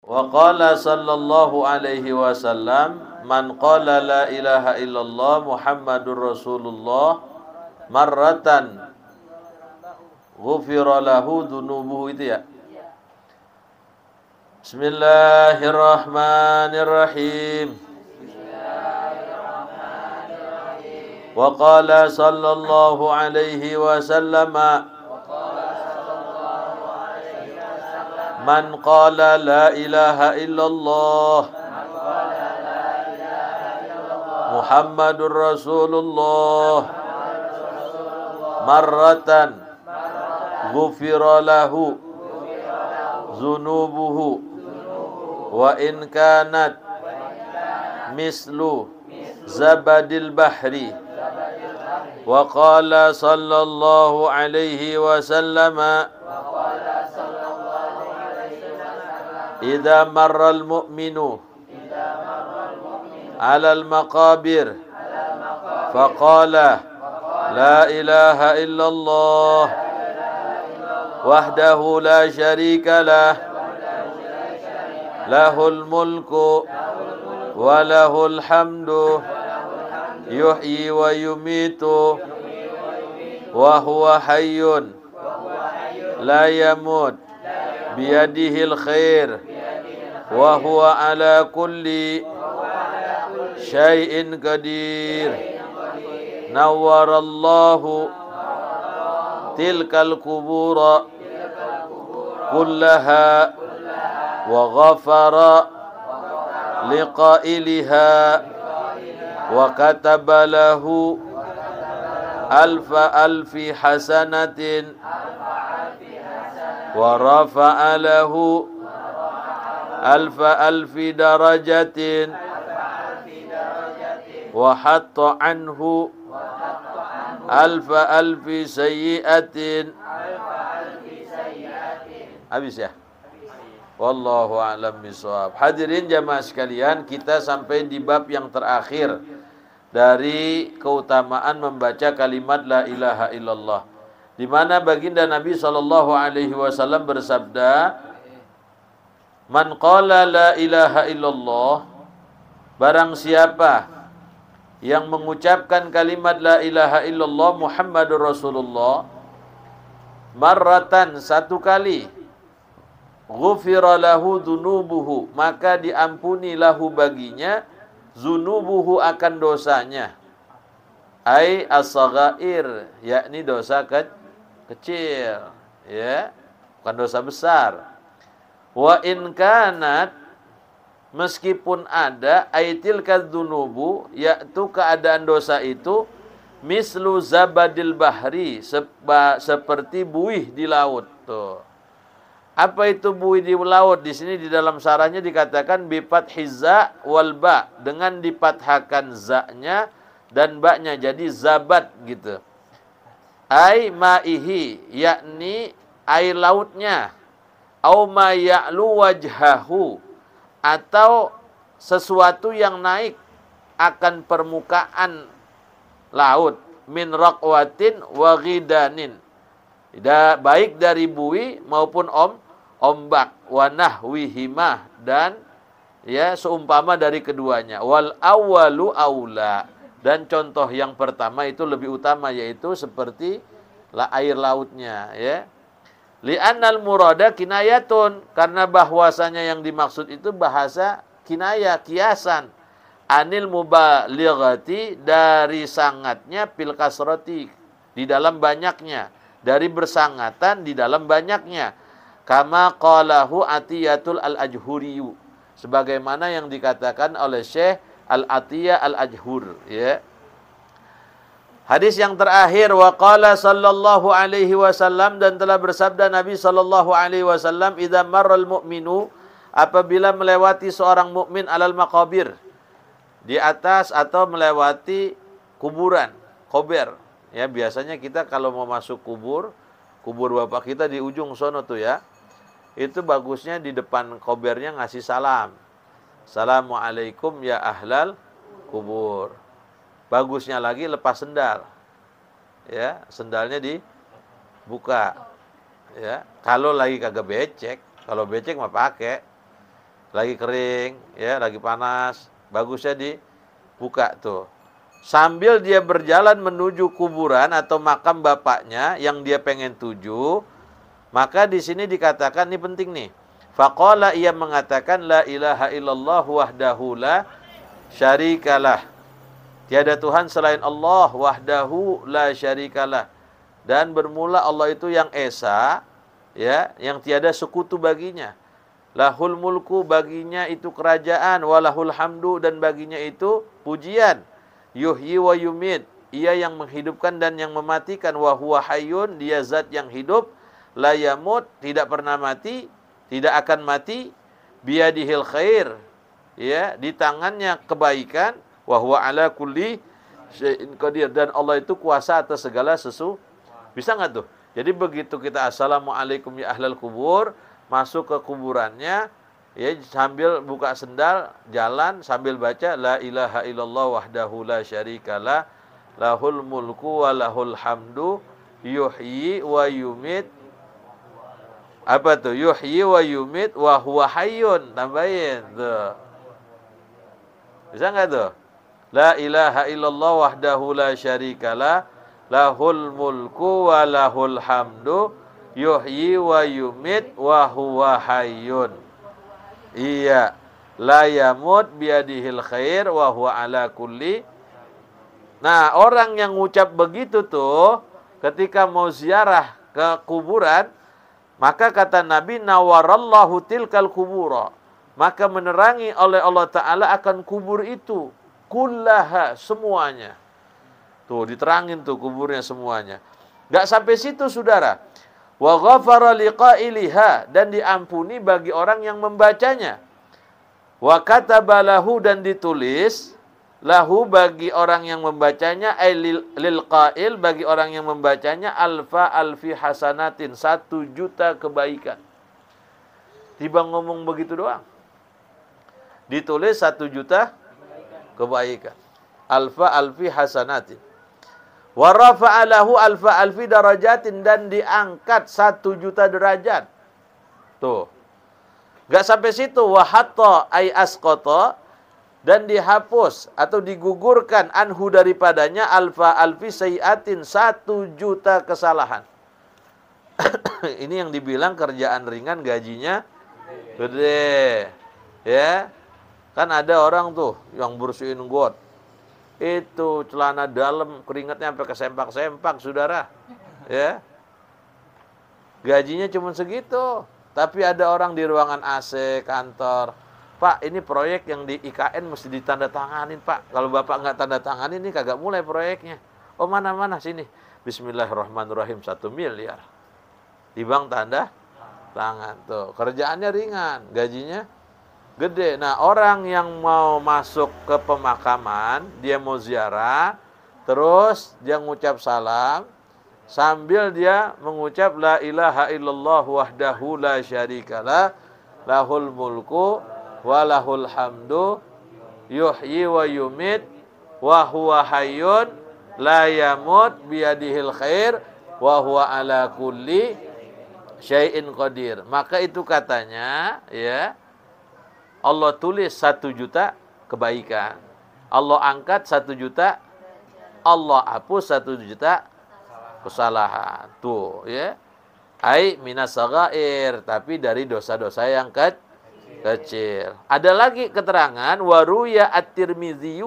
Wa qala sallallahu alaihi wasallam, man qala la ilaha illallah Muhammadur Rasulullah marratan ghufira lahu dhunubuhu, itu ya. Bismillahirrahmanirrahim. Wa qala sallallahu alaihi wasallam, man qala la ilaha illallah Muhammadur Rasulullah marratan ghufira lahu dhunubuhu wa in kanat mislu zabadil bahri. Wa qala sallallahu alaihi wasallam, idza marral mu'minu 'alal maqabir faqala la ilaha illallah wahdahu la syarika lah lahul mulku wa lahul hamdu yuhyi wa yumitu wa huwa hayyun la yamut biyadihil khair wa huwa ala kulli syai'in qadir. Nawwarallahu tilkal kubura kullaha wa ghafara liqailiha wa kataba lahu alfi hasanatin wa rafa'a lahu alfi darajatin wa hatta anhu alfi sayyi'atin. Habis ya? Wallahu a'lam bishawab. Hadirin jamaah sekalian, kita sampai di bab yang terakhir dari keutamaan membaca kalimat la ilaha illallah, di mana baginda Nabi sallallahu alaihi wasallam bersabda, man qala la ilaha illallah, barang siapa yang mengucapkan kalimat la ilaha illallah Muhammadur Rasulullah marratan, satu kali, ghufira lahu dhunubuhu, maka diampuni lahu baginya zunubuhu akan dosanya, ai as-saghair, yakni dosa kecil, ya, bukan dosa besar. Wa in kanat, meskipun ada, aitil kadzunubu, yaitu keadaan dosa itu, mislu zabadil bahri, seperti buih di laut. Tuh. Apa itu buih di laut? Di sini di dalam sarahnya dikatakan bifat hiza wal ba, dengan dipathakan za-nya dan ba-nya, jadi zabat gitu. Ai ma'ihi, yakni air lautnya, au ma ya'lu wajhahu, atau sesuatu yang naik akan permukaan laut, min raqwatin wa ghidanin, baik dari buih maupun ombak, wa nahwihimah, dan ya seumpama dari keduanya. Wal awwalu aula, dan contoh yang pertama itu lebih utama, yaitu seperti air lautnya, ya. Li'annal murada kinayatun, karena bahwasanya yang dimaksud itu bahasa kinayah, kiasan, anil mubalighati, dari sangatnya, fil kasrati, di dalam banyaknya, dari bersangatan di dalam banyaknya, kama qalahu Atiyatul al-Ajhuriyu, sebagaimana yang dikatakan oleh Syekh Al-Atiyah Al-Ajhur, ya. Hadis yang terakhir, wa qala sallallahu alaihi wasallam, dan telah bersabda Nabi sallallahu alaihi wasallam, idza marral mu'minu, apabila melewati seorang mukmin alal maqabir, di atas atau melewati kuburan, kober. Ya, biasanya kita kalau mau masuk kubur bapak kita di ujung sono tuh ya, itu bagusnya di depan kobernya ngasih salam. Assalamualaikum ya ahlal kubur. Bagusnya lagi lepas sendal. Ya, sendalnya dibuka. 'buka. Ya, kalau lagi kagak becek, kalau becek mah pakai. lagi kering, ya, lagi panas, bagusnya dibuka tuh. Sambil dia berjalan menuju kuburan atau makam bapaknya yang dia pengen tuju, maka di sini dikatakan, ini penting nih. Faqala, ia mengatakan, la ilaha illallah wahdahu la syarikalah. Tiada Tuhan selain Allah, wahdahu la syarikalah. Dan bermula Allah itu yang esa, ya, yang tiada sekutu baginya. Lahul mulku, baginya itu kerajaan, walahul hamdu, dan baginya itu pujian. Yuhyi wa yumit, ia yang menghidupkan dan yang mematikan. Wa huwa hayyun, dia zat yang hidup. La yamut, tidak pernah mati, tidak akan mati. Biyadihil khair, ya, di tangannya kebaikan. Wa huwa ala kulli syai'in qadir, dan Allah itu kuasa atas segala sesuatu. Bisa nggak tuh? Jadi begitu kita assalamualaikum ya ahlal kubur, masuk ke kuburannya, ya, sambil buka sendal, jalan sambil baca la ilaha illallah wahdahu la syarikalah, lahul mulku wa lahul hamdu, yuhyi wa yumit. Apa tuh? Yuhyi wa yumit wa huwa hayyun. Tambahin tuh. Bisa nggak tuh? La ilaha illallah wahdahu la syarikalah, lahul mulku wa lahul hamdu, yuhyi wa yumit wa huwa hayyun. Iya, la yamut biyadihil khair wa huwa ala kulli. Nah, orang yang ngucap begitu tuh ketika mau ziarah ke kuburan, maka kata Nabi, nawarallahu tilkal kubura, maka menerangi oleh Allah Ta'ala akan kubur itu, kullaha, semuanya. Tuh, diterangin tuh kuburnya semuanya. Gak sampai situ, saudara. Wa ghafara liqailiha, dan diampuni bagi orang yang membacanya. Wa kataba lahu, dan ditulis lahu bagi orang yang membacanya, lil qail, bagi orang yang membacanya, alfi hasanatin, 1.000.000 kebaikan. Tiba ngomong begitu doang, ditulis 1.000.000 kebaikan. Alfi hasanatin. Wa rafa'alahu alfi darajatin, dan diangkat 1.000.000 derajat. Tuh. Gak sampai situ. Wa hatta ay asqata, dan dihapus atau digugurkan anhu daripadanya alfi sayiatin, 1.000.000 kesalahan. Ini yang dibilang kerjaan ringan, gajinya gede. Ya. Kan ada orang tuh yang bersihin got, itu celana dalam keringatnya sampai kesempak-sempak, saudara. Ya. Gajinya cuma segitu. Tapi ada orang di ruangan AC kantor, Pak, ini proyek yang di IKN mesti ditandatanganin, Pak. Kalau Bapak nggak tanda tanganin, ini kagak mulai proyeknya. Oh, mana sini. Bismillahirrahmanirrahim, 1 miliar. Di bank tanda tangan. Tuh, kerjaannya ringan, gajinya gede. Nah, orang yang mau masuk ke pemakaman, dia mau ziarah, terus dia ngucap salam, sambil dia mengucap la ilaha illallah wahdahu la syarikalah, lahul mulku wa lahul hamdu, yuhyi wa yumit wa huwa hayyun la yamut biyadihil khair wa huwa ala kulli syai'in qadir. Maka itu katanya, ya, Allah tulis 1.000.000 kebaikan. Allah angkat 1.000.000, Allah hapus 1.000.000 kesalahan. Tuh, ya. Ai minas saghair, tapi dari dosa-dosa yang kecil. Ada lagi keterangan waruya at-Tirmizi,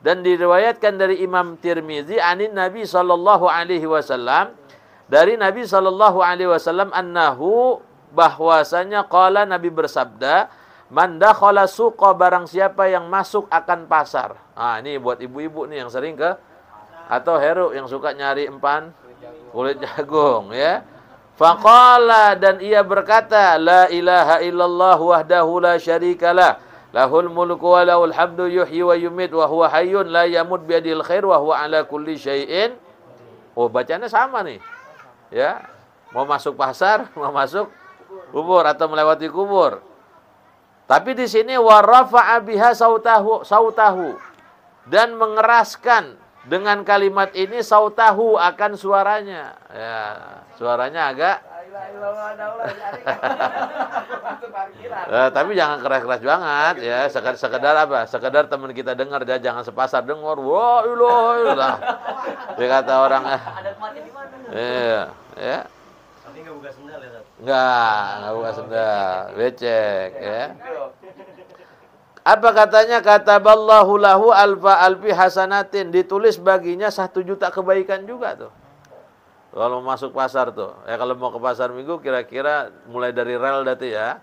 dan diriwayatkan dari Imam Tirmizi anin Nabi sallallahu alaihi wasallam, dari Nabi sallallahu alaihi wasallam, annahu, bahwasanya qala, Nabi bersabda, man dakhala suqa, barang siapa yang masuk akan pasar. Nah, ini buat ibu-ibu nih yang sering ke, atau Heru yang suka nyari empan kulit jagung, ya. Faqala, dan ia berkata, la ilaha illallah wahdahu la syarikalah, lahul mulku wa lahul hamdu, yuhyi wa yumit wa huwa hayyun la yamut biyadil khair wa huwa ala kulli syai'in. Oh, bacanya sama nih. Ya. Mau masuk pasar, mau masuk kubur atau melewati kubur. Tapi di sini wa rafa'a biha sautahu, dan mengeraskan dengan kalimat ini sautahu, akan suaranya. Ya, suaranya agak Tapi jangan keras-keras banget ya, sekedar apa? Sekedar teman kita dengar ya, jangan sepasar dengar. Wah, ilah. Dia kata orang Ada mati di mana? Iya, ya. Tapi nggak buka sendal ya, Tat? Nggak buka sendal, becek ya. Apa katanya? Kataballahu lahu alfa alfi hasanatin, ditulis baginya 1 juta kebaikan juga tuh. Kalau masuk pasar tuh, ya kalau mau ke pasar minggu kira-kira mulai dari rel datu ya.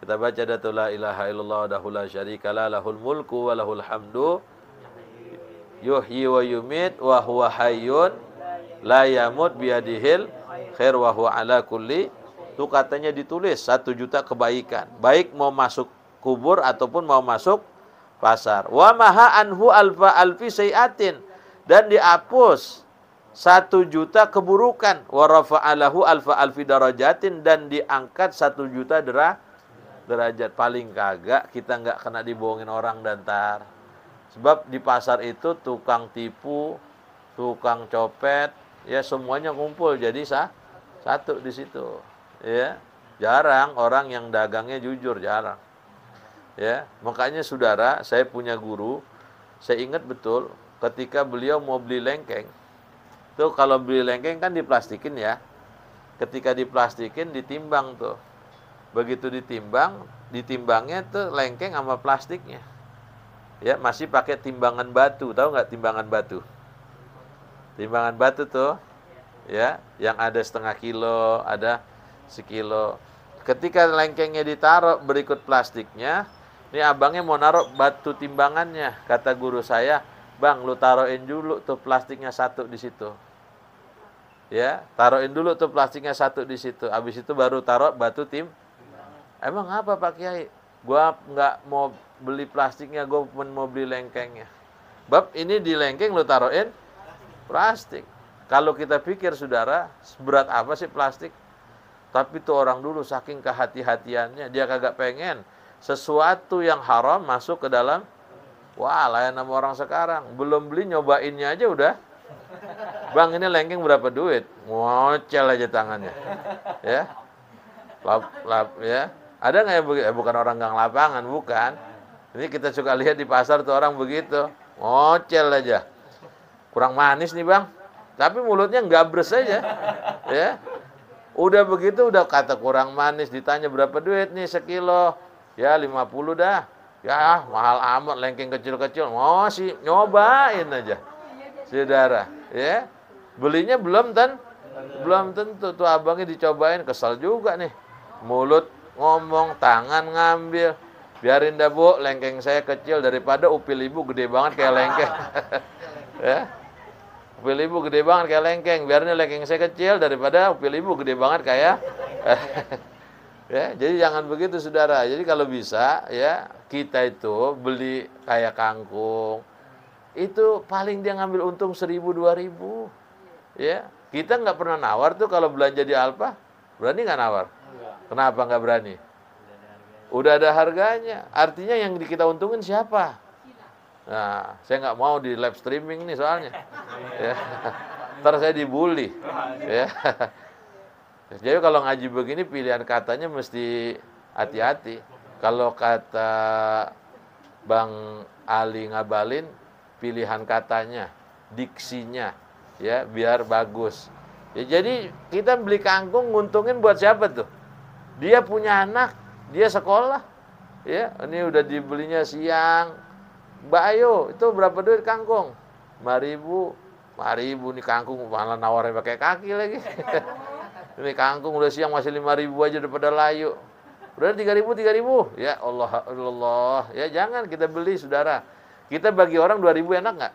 Kita baca datu la ilaha illallah wahdahu la syarikalah lahul mulku wa lahul hamdu yuhyi wa yumit wa huwa hayyun la yamut biyadihil khair wa huwa ala kulli. Itu katanya ditulis 1 juta kebaikan. Baik mau masuk kubur ataupun mau masuk pasar. Wa maha anhu alfa alfi sayatin, dan dihapus 1 juta keburukan. Wa rafa'alahu alfa alfi darajatin, dan diangkat 1 juta derajat. Paling kagak kita nggak kena dibohongin orang dan tar. Sebab di pasar itu tukang tipu, tukang copet, ya semuanya kumpul jadi satu di situ. Ya, jarang orang yang dagangnya jujur, jarang. Ya, makanya saudara, saya punya guru, saya ingat betul ketika beliau mau beli lengkeng. Tuh kalau beli lengkeng kan diplastikin ya. Ketika diplastikin ditimbang tuh. Begitu ditimbangnya tuh lengkeng sama plastiknya. Ya, masih pakai timbangan batu. Tahu nggak timbangan batu? Timbangan batu tuh, ya, yang ada 1/2 kilo, ada 1 kilo. Ketika lengkengnya ditaruh berikut plastiknya, ini abangnya mau naruh batu timbangannya. Kata guru saya, "Bang, lu taruhin dulu tuh plastiknya 1 di situ." Ya, taruhin dulu tuh plastiknya 1 di situ. Habis itu baru taruh batu tim. Emang apa Pak Kiai? Gua nggak mau beli plastiknya, gua mau beli lengkengnya. Bab ini di lengkeng lu taruhin plastik. Kalau kita pikir saudara, seberat apa sih plastik? Tapi tuh orang dulu saking kehati-hatiannya, dia kagak pengen sesuatu yang haram masuk ke dalam. Wah, layan sama orang sekarang. Belum beli nyobainnya aja udah. Bang, ini lengkeng berapa duit? Ngocel aja tangannya. Ya. Ya. Ada nggak yang begitu? Bukan orang gang lapangan, bukan. Ini kita suka lihat di pasar tuh orang begitu. Ngocel aja. Kurang manis nih bang. Tapi mulutnya gabres aja. Ya. Udah begitu udah kata kurang manis, ditanya berapa duit nih 1 kilo. Ya 50 dah. Ya mahal amat lengkeng kecil-kecil. Oh sih nyobain aja. Saudara, ya. Belinya belum tentu tuh abangnya dicobain, kesal juga nih. Mulut ngomong, tangan ngambil. Biarin dah Bu, lengkeng saya kecil daripada upil ibu gede banget kayak lengkeng. Ya. Upil ibu gede banget kayak lengkeng. Biarin lengkeng saya kecil daripada upil ibu gede banget kayak ya, jadi jangan begitu saudara. Jadi kalau bisa ya kita itu beli kayak kangkung itu paling dia ngambil untung 1.000 2.000. Ya, kita nggak pernah nawar tuh kalau belanja di Alfa. Berani nggak nawar? Kenapa nggak berani? Udah ada harganya. Artinya yang kita untungin siapa? Nah, saya nggak mau di live streaming nih soalnya. Ya. Ntar saya dibully. Ya. Jadi kalau ngaji begini pilihan katanya mesti hati-hati. Kalau kata Bang Ali Ngabalin, pilihan katanya, diksinya, ya biar bagus. Ya, jadi kita beli kangkung nguntungin buat siapa tuh? Dia punya anak, dia sekolah. Ya, ini udah dibelinya siang. Mbak Ayo, itu berapa duit kangkung? 5.000. 5.000 nih kangkung malah nawarin pakai kaki lagi. Ini kangkung udah siang masih 5.000 aja daripada layu. Udah 3.000. Ya Allah. Ya jangan kita beli saudara. Kita bagi orang 2.000 enak nggak?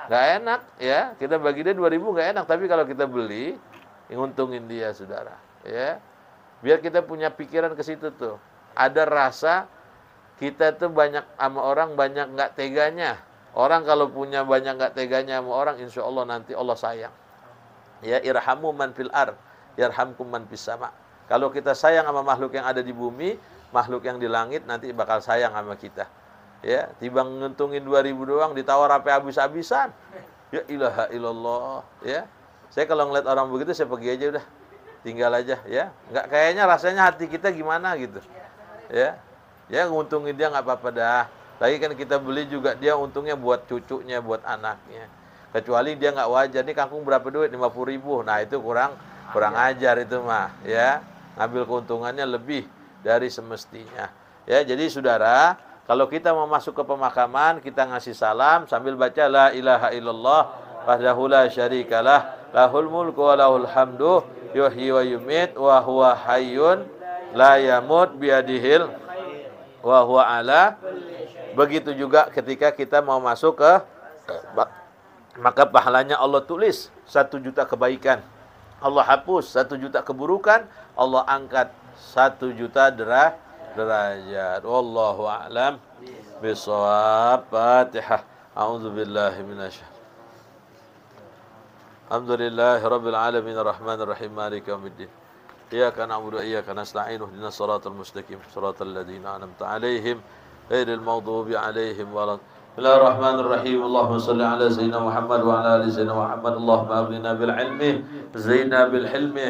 Nggak enak ya. Kita bagi dia 2.000 nggak enak. Tapi kalau kita beli, nguntungin dia saudara. Ya, biar kita punya pikiran ke situ tuh. Ada rasa kita tuh banyak sama orang banyak nggak teganya. Orang kalau punya banyak nggak teganya sama orang, insya Allah nanti Allah sayang. Ya, irhamu man fil ard yarhamkum man fis sama. Kalau kita sayang sama makhluk yang ada di bumi, makhluk yang di langit nanti bakal sayang sama kita. Ya, timbang nguntungin 2.000 doang ditawar sampai habis-habisan. Ya ilaha illallah, ya. Saya kalau ngeliat orang begitu saya pergi aja udah. tinggal aja ya. Nggak kayaknya rasanya hati kita gimana gitu. Ya. Ya nguntungin dia nggak apa-apa dah. Lagi kan kita beli juga dia untungnya buat cucunya, buat anaknya. Kecuali dia nggak wajar, nih kangkung berapa duit? 50.000. Nah, itu kurang ajar itu mah, ya. Ngambil keuntungannya lebih dari semestinya. Ya, jadi saudara, kalau kita mau masuk ke pemakaman, kita ngasih salam sambil baca la ilaha illallah wahdahu la syarikalah lahul mulku wa lahul hamdu yuhyi wa yumit wa huwa hayyun la yamut biadihil wa huwa ala. Begitu juga ketika kita mau masuk ke, maka pahalanya Allah tulis 1 juta kebaikan, Allah hapus 1 juta keburukan, Allah angkat 1 juta derajat. Wallahu a'lam bishawab. Fatihah. A'udzubillahi minasyaitonir. Alhamdulillahi rabbil alamin arrahmanir rahim maliki yaumiddin. Iyyaka na'budu wa iyyaka nasta'in ihdinas siratal mustaqim siratal ladzina an'amta 'alaihim ghairil maghdubi 'alaihim walad. Bismillahirrahmanirrahim. Allahumma shalli ala sayyidina Muhammad wa ala ali sayyidina Muhammad. Allahumma aghnina bil ilmi, zidna bil hilmi.